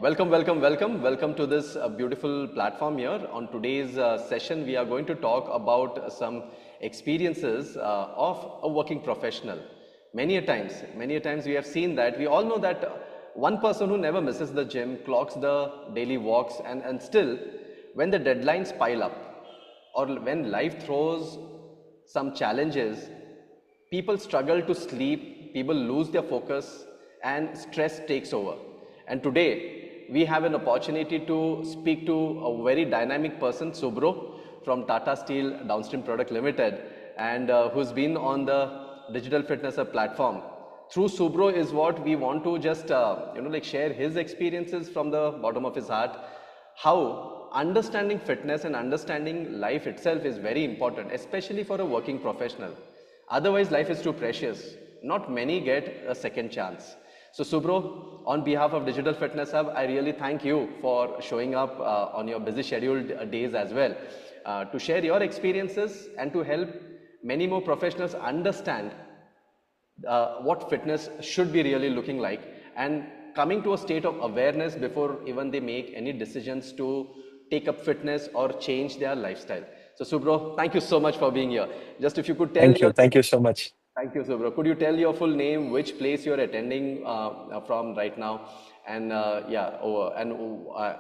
Welcome to this beautiful platform here. On today's session, we are going to talk about some experiences of a working professional. Many a times we have seen that. We all know that one person who never misses the gym, clocks the daily walks, and still, when the deadlines pile up, or when life throws some challenges, people struggle to sleep, people lose their focus, and stress takes over. And today, we have an opportunity to speak to a very dynamic person, Subhro from Tata Steel Downstream Product Limited, and who's been on the Digital Fitness Hub platform. Through Subhro is what we want to just share his experiences from the bottom of his heart, how understanding fitness and understanding life itself is very important, especially for a working professional. Otherwise, life is too precious. Not many get a second chance. So, Subhro, on behalf of Digital Fitness Hub, I really thank you for showing up on your busy scheduled days as well to share your experiences and to help many more professionals understand what fitness should be really looking like and coming to a state of awareness before even they make any decisions to take up fitness or change their lifestyle. So, Subhro, thank you so much for being here. Just if you could tell Thank your you. Thank you so much. Thank you, Subhro. Could you tell your full name, which place you're attending from right now, and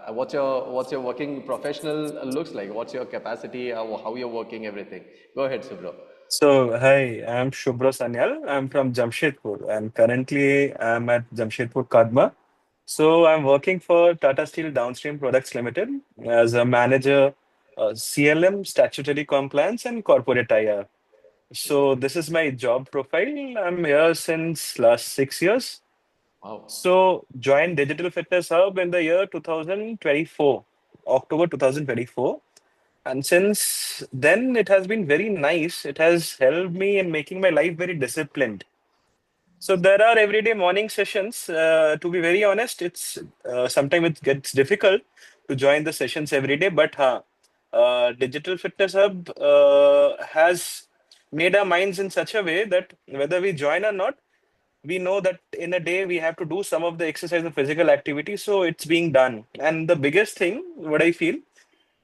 what's your working professional looks like? What's your capacity? How you're working? Everything. Go ahead, Subhro. So, hi, I'm Subhro Sanyal. I'm from Jamshedpur, and currently I'm at Jamshedpur Kadma. So, I'm working for Tata Steel Downstream Products Limited as a manager, CLM, statutory compliance, and corporate IR. So, this is my job profile. I'm here since last 6 years. Wow. So, joined Digital Fitness Hub in the year 2024, October 2024. And since then, it has been very nice. It has helped me in making my life very disciplined. So there are everyday morning sessions. To be very honest, it's sometimes it gets difficult to join the sessions every day. But Digital Fitness Hub has made our minds in such a way that whether we join or not, we know that in a day we have to do some of the exercise and physical activity. So it's being done. And the biggest thing, what I feel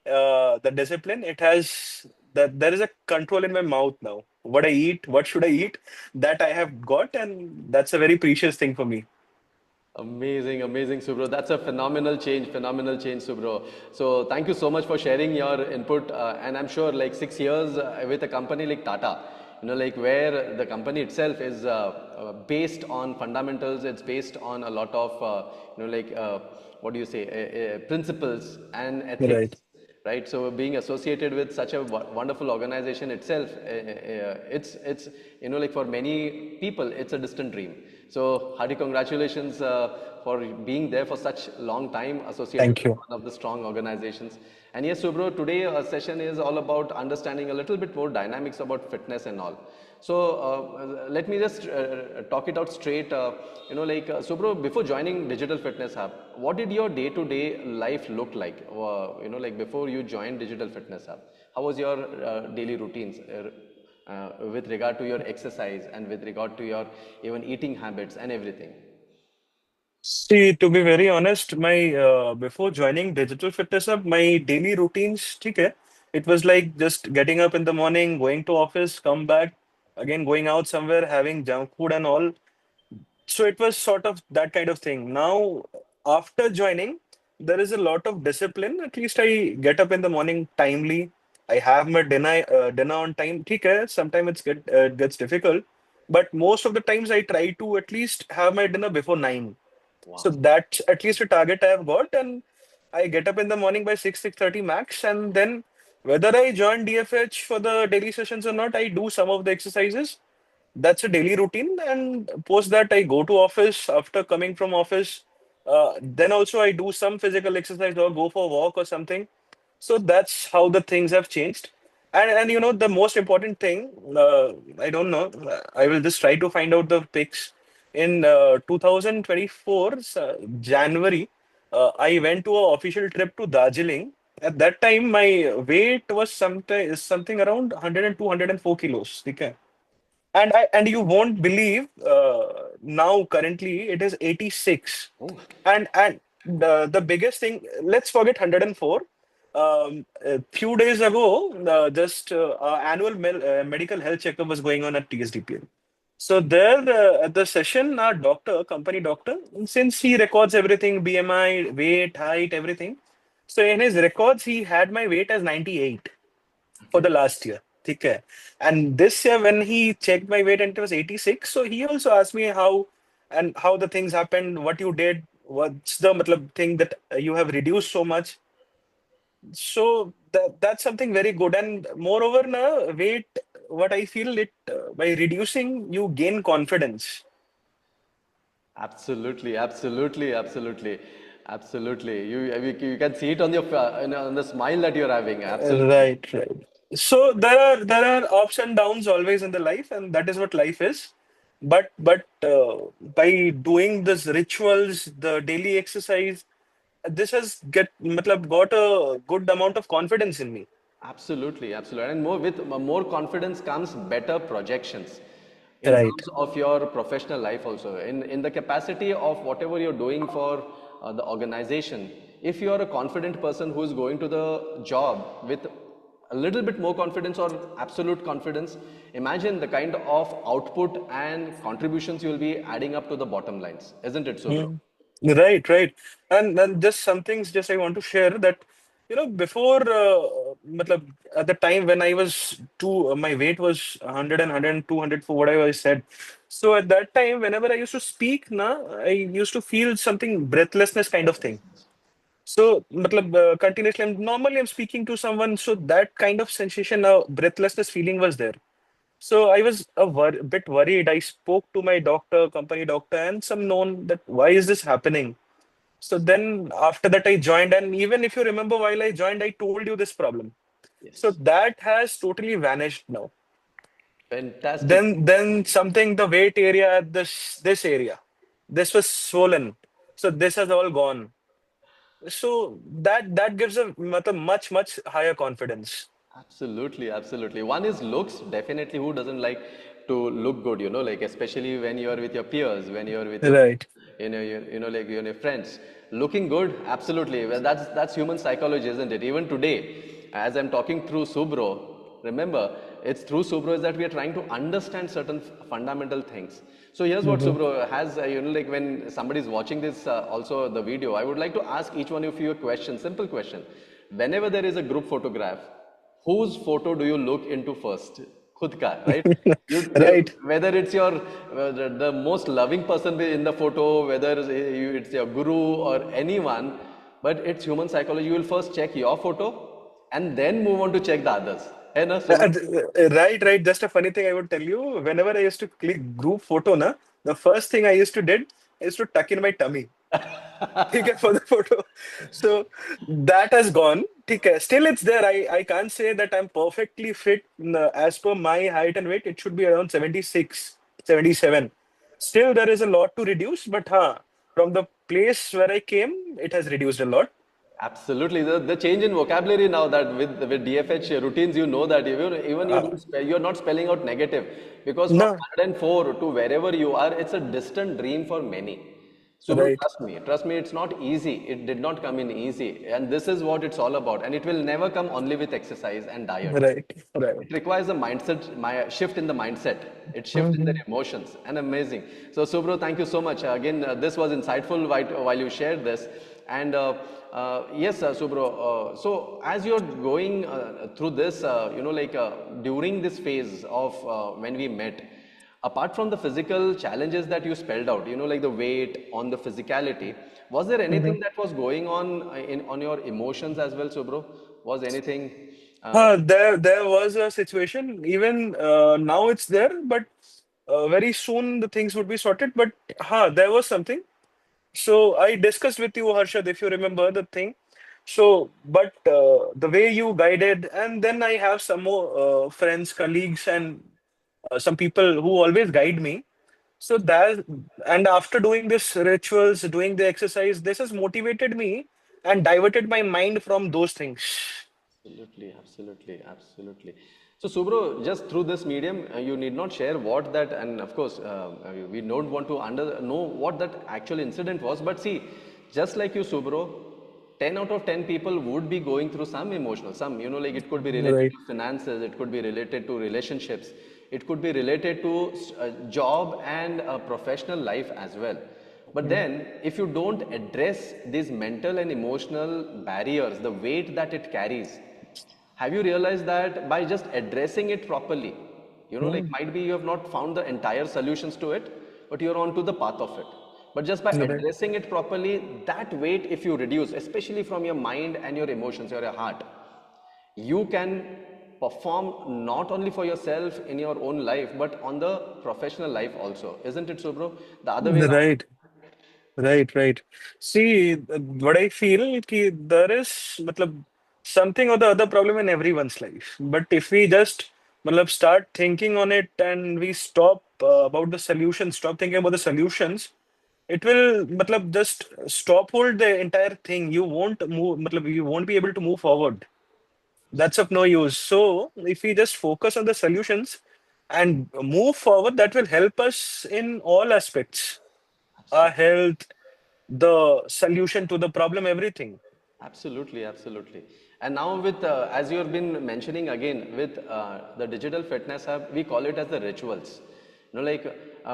the discipline it has that there is a control in my mouth now what I eat what should I eat that I have got and that's a very precious thing for me. Amazing, Subhro. That's a phenomenal change, Subhro. So thank you so much for sharing your input. And I'm sure like 6 years with a company like Tata, like where the company itself is based on fundamentals. It's based on a lot of, what do you say, principles and ethics, Right. right? So being associated with such a wonderful organization itself, it's like for many people, it's a distant dream. So hearty congratulations for being there for such long time associated Thank with you. one of the strong organizations. And yes, Subro, today our session is all about understanding a little bit more dynamics about fitness and all. So let me just talk it out straight. Subro, before joining Digital Fitness Hub, what did your day-to-day life look like? Like before you joined Digital Fitness Hub, how was your daily routines with regard to your exercise and with regard to your even eating habits and everything? See, to be very honest, my before joining Digital Fitness Hub, my daily routines, okay, it was like just getting up in the morning, going to office, come back, again going out somewhere, having junk food and all. So it was sort of that kind of thing. Now, after joining, there is a lot of discipline. At least I get up in the morning timely. I have my dinner on time. Okay, sometimes it gets difficult, but most of the times I try to at least have my dinner before 9. So Wow. that's at least a target I have got, and I get up in the morning by 6:30 max, and then whether I join DFH for the daily sessions or not, I do some of the exercises. That's a daily routine, and post that I go to office. After coming from office, then also I do some physical exercise or go for a walk or something. So that's how the things have changed. And the most important thing, I don't know, I will just try to find out the pics. In 2024 January, I went to an official trip to Darjeeling. At that time my weight was something around 102 104 kilos. Okay? And you won't believe, now currently it is 86. Oh, And the biggest thing, let's forget 104. A few days ago, just our annual medical health checkup was going on at TSDPL. So there, at the session, our doctor, company doctor, since he records everything, BMI, weight, height, everything. So in his records, he had my weight as 98 for the Okay. last year. Okay. And this year, when he checked my weight and it was 86, so he also asked me how the things happened, what you did, what's the matlab, thing that you have reduced so much. So that's something very good. And moreover, na weight, what I feel it by reducing, you gain confidence. Absolutely, absolutely, absolutely, absolutely. You can see it on your on the smile that you're having. Absolutely. Right, right. So there are ups and downs always in the life, and that is what life is. But by doing this rituals, the daily exercise, this has got a good amount of confidence in me. Absolutely, absolutely. And more with more confidence comes better projections in Right. terms of your professional life also. In the capacity of whatever you're doing for the organization, if you are a confident person who is going to the job with a little bit more confidence or absolute confidence, imagine the kind of output and contributions you will be adding up to the bottom lines, isn't it, Subro? Mm. Right, right. And just some things just I want to share that, before, at the time when I was my weight was 100 and 100 for whatever I said. So at that time, whenever I used to speak, I used to feel something breathlessness kind of thing. So, continuously, normally I'm speaking to someone, so that kind of sensation, breathlessness feeling was there. So I was a bit worried. I spoke to my doctor, company doctor, and some known that why is this happening? So then after that I joined, and even if you remember while I joined, I told you this problem. So Yes. that has totally vanished now. Fantastic. Then something the weight area at this area, this was swollen. So this has all gone. So that gives a much higher confidence. Absolutely, absolutely. One is looks, definitely. Who doesn't like to look good, like especially when you're with your peers, when you're with your, Right. like your friends. Looking good, absolutely. Well, that's human psychology, isn't it? Even today, as I'm talking through Subro, remember, it's through Subro is that we are trying to understand certain fundamental things. So here's what Mhm. Subro has, like when somebody's watching this, also the video, I would like to ask each one of you a question, simple question. Whenever there is a group photograph, whose photo do you look into first? Khud ka, right? Right. Whether it's your the most loving person in the photo, whether it's your guru or anyone, but it's human psychology. You will first check your photo and then move on to check the others. Hey, na, Subro? Right, right. Just a funny thing I would tell you. Whenever I used to click group photo, the first thing I used to did is to tuck in my tummy. Okay, for the photo. So that has gone. Okay, still it's there. I can't say that I'm perfectly fit. As per my height and weight, it should be around 76, 77. Still, there is a lot to reduce, but from the place where I came, it has reduced a lot. Absolutely. The change in vocabulary now that with DFH routines, you know that even you Uh, don't you're not spelling out negative because from no, 104 to wherever you are, it's a distant dream for many. Subru, right, trust me, it's not easy. It did not come in easy, and this is what it's all about. And it will never come only with exercise and diet. right, right. It requires a mindset, shift in the mindset. It shifts in their Mhm. emotions, and amazing. So, Subro, thank you so much. Again, this was insightful while you shared this. And yes, Subro. So, as you're going through this, during this phase of when we met, apart from the physical challenges that you spelled out, like the weight on the physicality, was there anything Mhm. that was going on on your emotions as well, Subro? Was anything? There was a situation. Even now, it's there, but very soon the things would be sorted. But there was something. So I discussed with you, Harshad, if you remember the thing. So, but the way you guided, and then I have some more friends, colleagues, and some people who always guide me. So that, and after doing this rituals, doing the exercise, this has motivated me and diverted my mind from those things. Absolutely, absolutely, absolutely. So, Subro, just through this medium, you need not share what and of course, we don't want to know what that actual incident was. But see, Just like you, Subro, 10 out of 10 people would be going through some emotional, some, like it could be related Right. to finances, it could be related to relationships, it could be related to job and professional life as well. But Mm. then, if you don't address these mental and emotional barriers, the weight that it carries, have you realized that by just addressing it properly, like Mm. might be you have not found the entire solutions to it, but you're on to the path of it. But just by Right. addressing it properly, that weight, if you reduce, especially from your mind and your emotions, your heart, you can perform not only for yourself in your own life, but on the professional life also. Isn't it so, bro? The other way around. Right. Right, right. See, what I feel ki there is matlab, something or the other problem in everyone's life. But if we just matlab, start thinking on it and we stop about the solutions, stop thinking about the solutions, it will matlab, just stop hold the entire thing. You won't move, matlab, you won't be able to move forward. That's of no use. So if we just focus on the solutions and move forward, that will help us in all aspects, our health, the solution to the problem, everything. Absolutely, absolutely. And now with, as you have been mentioning again, with the Digital Fitness Hub, we call it as the rituals. Like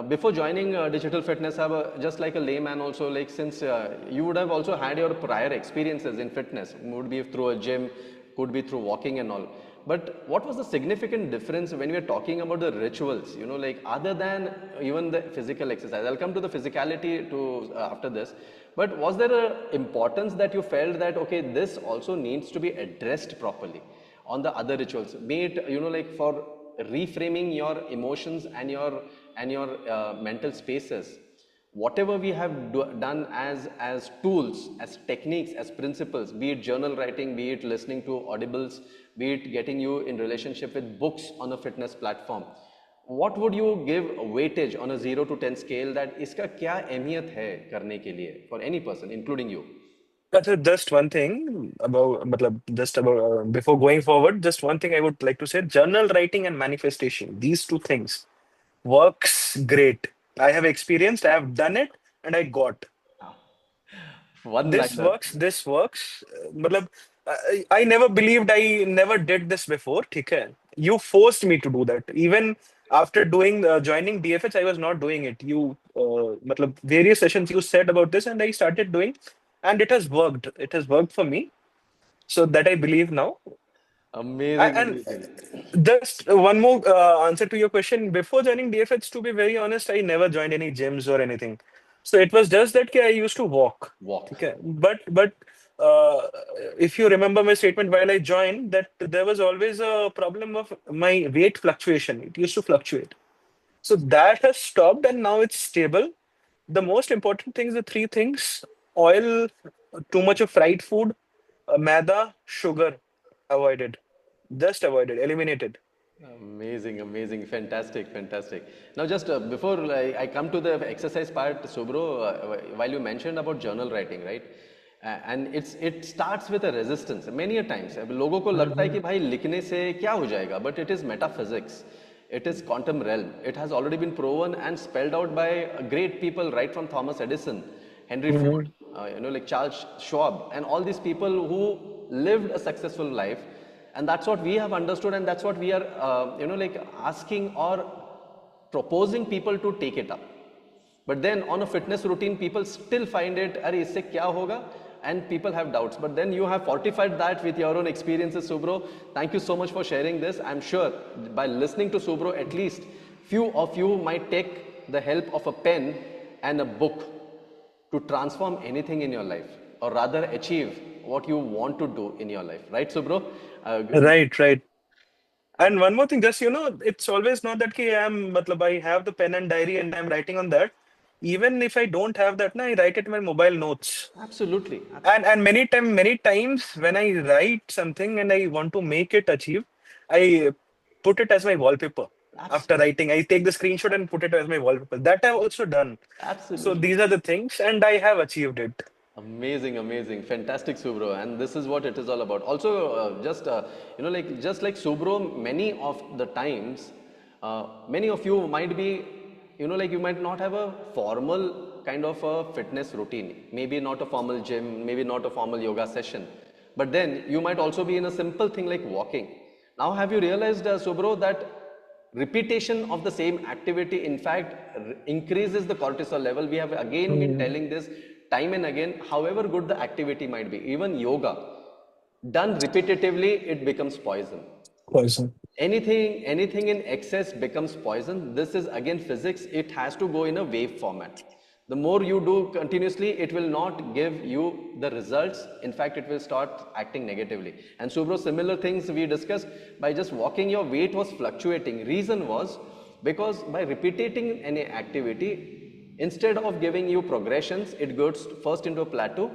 before joining Digital Fitness Hub, just like a layman also, like since you would have also had your prior experiences in fitness, would be through a gym, could be through walking and all. But what was the significant difference when we are talking about the rituals, like other than even the physical exercise? I'll come to the physicality to after this. But was there a importance that you felt that, okay, this also needs to be addressed properly on the other rituals? Be it, like for reframing your emotions and your mental spaces, whatever we have done as tools, as techniques, as principles, be it journal writing, be it listening to audibles, be it getting you in relationship with books on a fitness platform, what would you give weightage on a 0 to 10 scale that iska kya ahmiyat hai karne ke liye for any person including you? Just one thing about, matlab, just about before going forward, just one thing I would like to say: journal writing and manifestation. These two things works great. I have experienced, I have done it, and I got. One This liner. works, this works. Matlab, I never believed, I never did this before. ठीक है? You forced me to do that. Even after doing joining DFH, I was not doing it. Matlab, various sessions you said about this, and I started doing, and it has worked. It has worked for me. So that I believe now. Amazing, And amazing. just one more answer to your question. Before joining DFH, to be very honest, I never joined any gyms or anything. So it was just that I used to walk. Walk. Okay. But uh, if you remember my statement while I joined, that there was always a problem of my weight fluctuation. It used to fluctuate. So that has stopped and now it's stable. The most important things, the three things: oil, too much of fried food, maida, sugar, avoided. Just avoided, eliminated. Amazing, amazing, fantastic, fantastic. Now, just before I come to the exercise part, Subro, while you mentioned about journal writing, right? And it starts with a resistance. Many a times, अब लोगों को लगता है Mhm. कि भाई लिखने से क्या हो जाएगा? But it is metaphysics. It is quantum realm. It has already been proven and spelled out by great people, right from Thomas Edison, Henry Ford, Mhm. like Charles Schwab, and all these people who lived a successful life. And that's what we have understood, and that's what we are, like asking or proposing people to take it up. But then on a fitness routine, people still find it, "Arey, isse kya hoga?" And people have doubts. But then you have fortified that with your own experiences, Subro. Thank you so much for sharing this. I'm sure by listening to Subro, at least few of you might take the help of a pen and a book to transform anything in your life, or rather achieve what you want to do in your life. Right, Subro? Uh, Right, right. And one more thing, just it's always not that ki matlab, I have the pen and diary and I'm writing on that. Even if I don't have that, na, I write it in my mobile notes. absolutely. And many times when I write something and I want to make it achieve, I put it as my wallpaper. After Absolutely. writing, I take the screenshot and put it as my wallpaper. That I've also done. So Absolutely. these are the things, and I have achieved it. Amazing, amazing, fantastic, Subro, and this is what it is all about. Also, just like just like Subro, many of the times, many of you might be, like you might not have a formal kind of a fitness routine. Maybe not a formal gym, maybe not a formal yoga session, but then you might also be in a simple thing like walking. Now, have you realized, Subro, that repetition of the same activity, in fact, increases the cortisol level? We have again been Mm. telling this time and again, however good the activity might be, even yoga, done repetitively, it becomes poison. Poison. Anything in excess becomes poison. This is again physics. It has to go in a wave format. The more you do continuously, it will not give you the results. In fact, it will start acting negatively. And Subro, similar things we discussed. By just walking, your weight was fluctuating. Reason was because by repeating any activity, instead of giving you progressions, it goes first into a plateau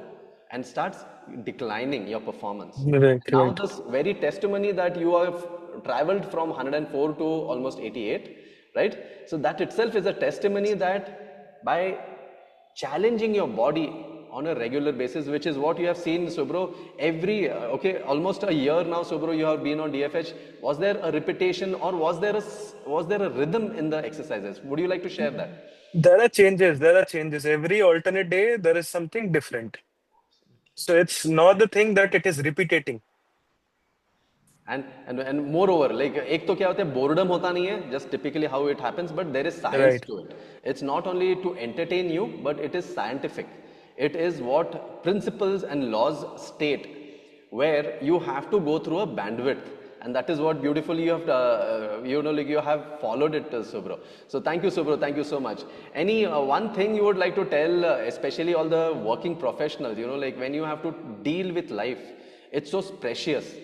and starts declining your performance. Right, Now, right. this very testimony that you have traveled from 104 to almost 88, right? So, that itself is a testimony that by challenging your body on a regular basis, which is what you have seen, Subro, every, okay, almost a year now, Subro, you have been on DFH. Was there a repetition or was there a rhythm in the exercises? Would you like to share that? There are changes. There are changes. Every alternate day, there is something different. So it's not the thing that it is repeating. And moreover, like एक तो क्या होता है, boredom होता नहीं है, just typically how it happens, but there is science Right. to it. It's not only to entertain you, but it is scientific. It is what principles and laws state, where you have to go through a bandwidth, and that is what beautifully you have like you have followed it, Subro. So thank you, Subro, thank you so much. Any one thing you would like to tell, especially all the working professionals, like when you have to deal with life, it's so precious.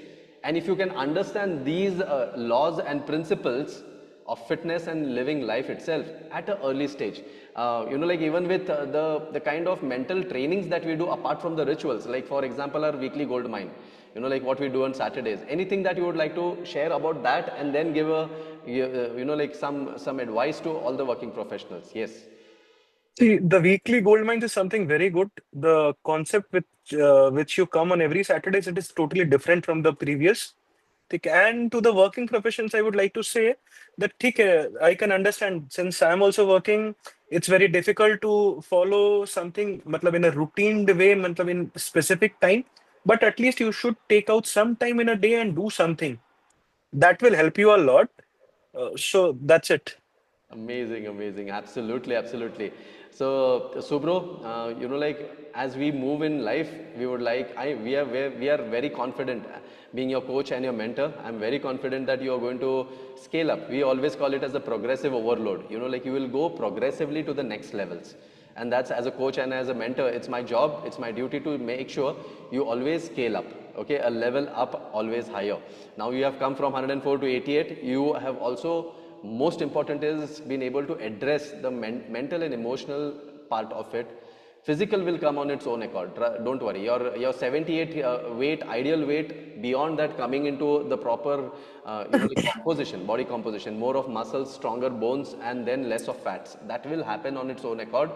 And if you can understand these laws and principles of fitness and living life itself at an early stage, like even with the kind of mental trainings that we do apart from the rituals, like for example, our weekly gold mine, like what we do on Saturdays. Anything that you would like to share about that, and then give a, like some advice to all the working professionals? Yes. See, the weekly gold mines is something very good. The concept which you come on every Saturdays, it is totally different from the previous. And to the working professions, I would like to say that I can understand, since I'm also working, it's very difficult to follow something matlab, in a routine way, matlab, in specific time. But at least you should take out some time in a day and do something. That will help you a lot. So that's it. Amazing, amazing. Absolutely, absolutely. So, Subro, like as we move in life, we would like, we are very confident, being your coach and your mentor. I'm very confident that you are going to scale up. We always call it as a progressive overload. Like you will go progressively to the next levels. And that's, as a coach and as a mentor, it's my job, it's my duty to make sure you always scale up. Okay, a level up, always higher. Now you have come from 104 to 88. You have also, most important is being able to address the mental and emotional part of it. Physical will come on its own accord. Don't worry. Your 78 weight, ideal weight, beyond that, coming into the proper like composition, body composition, more of muscles, stronger bones, and then less of fats. That will happen on its own accord,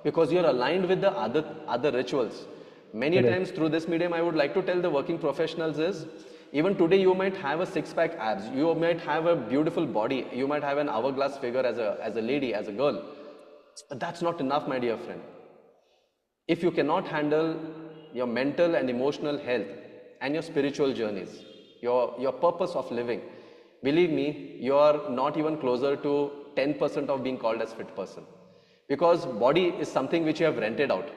because you're aligned with the other rituals. Many a Correct. times through this medium, I would like to tell the working professionals is, even today you might have a six-pack abs, you might have a beautiful body, you might have an hourglass figure as a lady, as a girl, but that's not enough, my dear friend. If you cannot handle your mental and emotional health and your spiritual journeys, your purpose of living, believe me, you are not even closer to 10% of being called as fit person. Because body is something which you have rented out.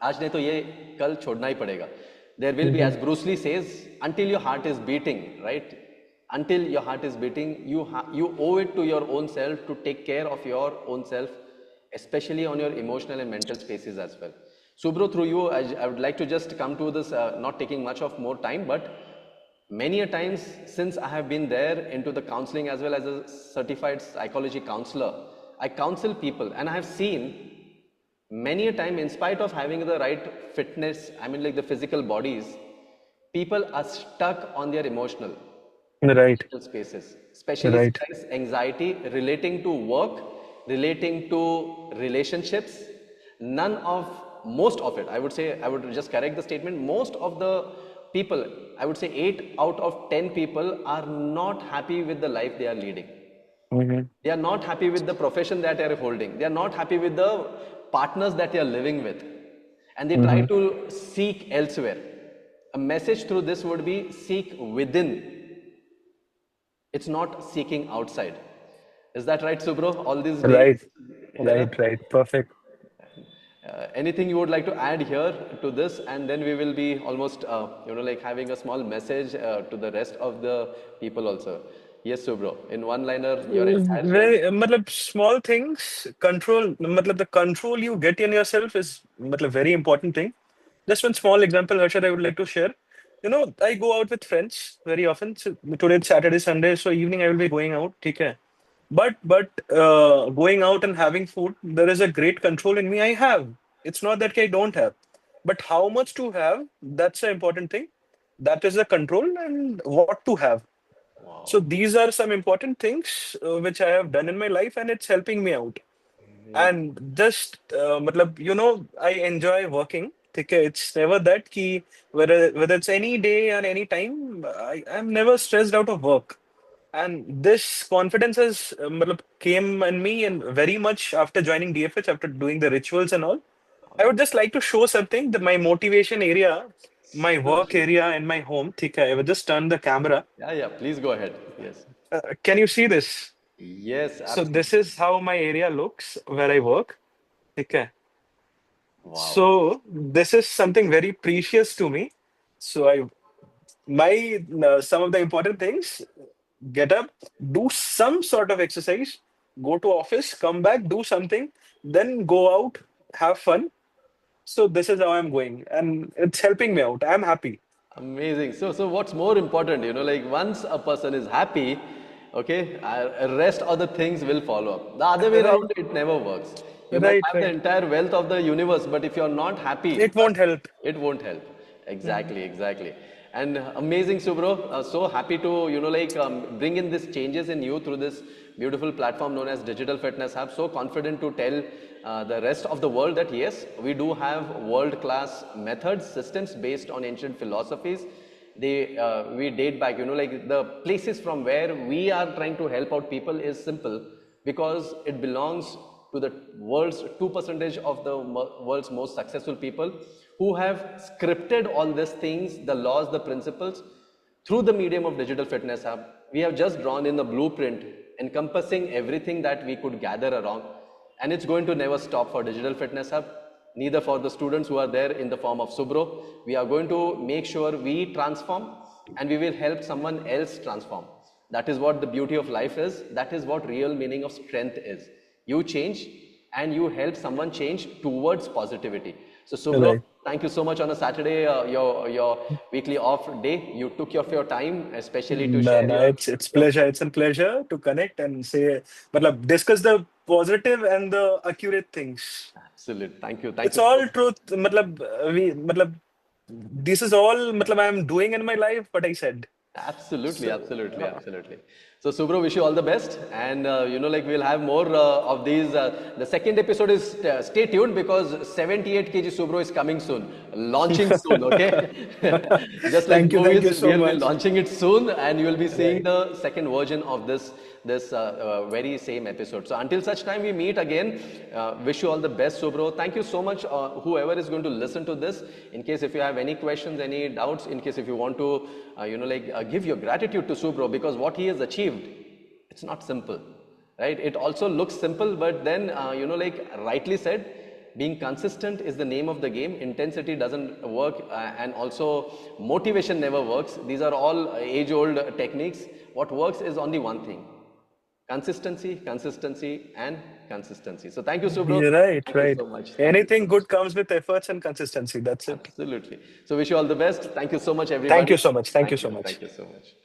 आज नहीं तो ये कल छोड़ना ही पड़ेगा. There will be, as Mhm. Bruce Lee says, until your heart is beating, right? Until your heart is beating, you owe it to your own self to take care of your own self, especially on your emotional and mental spaces as well. Subro, through you, I would like to just come to this, not taking much of more time, but many a times since I have been there into the counseling as well as a certified psychology counselor, I counsel people, and I have seen many a time, in spite of having the right fitness, I mean like the physical bodies, people are stuck on their emotional Right, mental spaces, especially right. stress, anxiety relating to work, relating to relationships. None of, most of it, I would say, I would just correct the statement, most of the people, I would say 8 out of 10 people are not happy with the life they are leading. Mhm. They are not happy with the profession that they are holding. They are not happy with the partners that you're living with, and they try Mm-hmm. to seek elsewhere. A message through this would be seek within, it's not seeking outside. Is that right, Subro? All these days? Right, Yeah. right. Perfect. Anything you would like to add here to this, and then we will be almost, like having a small message to the rest of the people also. Yes, Subro. In one liner, your entire Very, journey. matlab, small things control. Matlab, the control you get in yourself is matlab, very important thing. Just one small example, Harshad, I would like to share. I go out with friends very often. So today it's Saturday, Sunday, so evening I will be going out. Okay. But going out and having food, there is a great control in me. I have. It's not that I don't have, but how much to have, that's the important thing. That is the control and what to have. So Wow. these are some important things which I have done in my life, and it's helping me out. Amazing. And just matlab, I enjoy working. Okay, it's never that key, whether it's any day or any time, I'm never stressed out of work. And this confidence has matlab, came in me and very much after joining DFH, after doing the rituals and all. I would just like to show something that my motivation area, my Sure, work sure. area and my home. Okay, I will just turn the camera. Yeah, yeah. Please go ahead. Yes. Can you see this? Yes, So this absolutely. is how my area looks where I work. Okay. Wow. So this is something very precious to me. So my some of the important things: get up, do some sort of exercise, go to office, come back, do something, then go out, have fun. So this is how I'm going, and it's helping me out. I'm happy. Amazing. So what's more important, like once a person is happy, okay, rest of the things will follow up. The other way Right, around, it never works. You might right, have the right. entire wealth of the universe, but if you're not happy, It won't help. it won't help. Mhm. Exactly, exactly. And amazing, Subro. So happy to, bring in these changes in you through this beautiful platform known as Digital Fitness Hub. So confident to tell the rest of the world that yes, we do have world-class methods, systems based on ancient philosophies. We date back, like the places from where we are trying to help out people is simple because it belongs to the world's 2% of the world's most successful people who have scripted all these things, the laws, the principles through the medium of Digital Fitness Hub. We have just drawn in the blueprint encompassing everything that we could gather around, and it's going to never stop for Digital Fitness Hub, neither for the students who are there in the form of Subro. We are going to make sure we transform and we will help someone else transform. That is what the beauty of life is. That is what real meaning of strength is. You change and you help someone change towards positivity. So Subro, Right. thank you so much on a Saturday, your weekly off day. You took your time, especially to No, share no, it's your pleasure. It's a pleasure to connect and say, but discuss the positive and the accurate things. absolute. Thank It's you so all much. truth. This is all I'm doing in my life. What I said. Absolutely, So absolutely, absolutely. So, Subro, wish you all the best, and like we'll have more of these. The second episode is stay tuned because 78 kg Subro is coming soon, launching soon. Okay, just like thank movies, you so we'll be much. launching it soon, and you will be seeing Right. the second version of this very same episode. So, until such time we meet again, wish you all the best, Subro. Thank you so much, whoever is going to listen to this. In case if you have any questions, any doubts, in case if you want to, give your gratitude to Subro because what he has achieved, it's not simple, right? It also looks simple, but then, rightly said, being consistent is the name of the game. Intensity doesn't work, and also motivation never works. These are all age old techniques. What works is only one thing: consistency, consistency, and consistency. So, thank you, Subro. You're right, Thank you right. so much. Thank you so Anything much. good comes with efforts and consistency. That's it. Absolutely. So, wish you all the best. Thank you so much, Thank everybody. you so much. Thank you Thank so you. much. Thank you so much.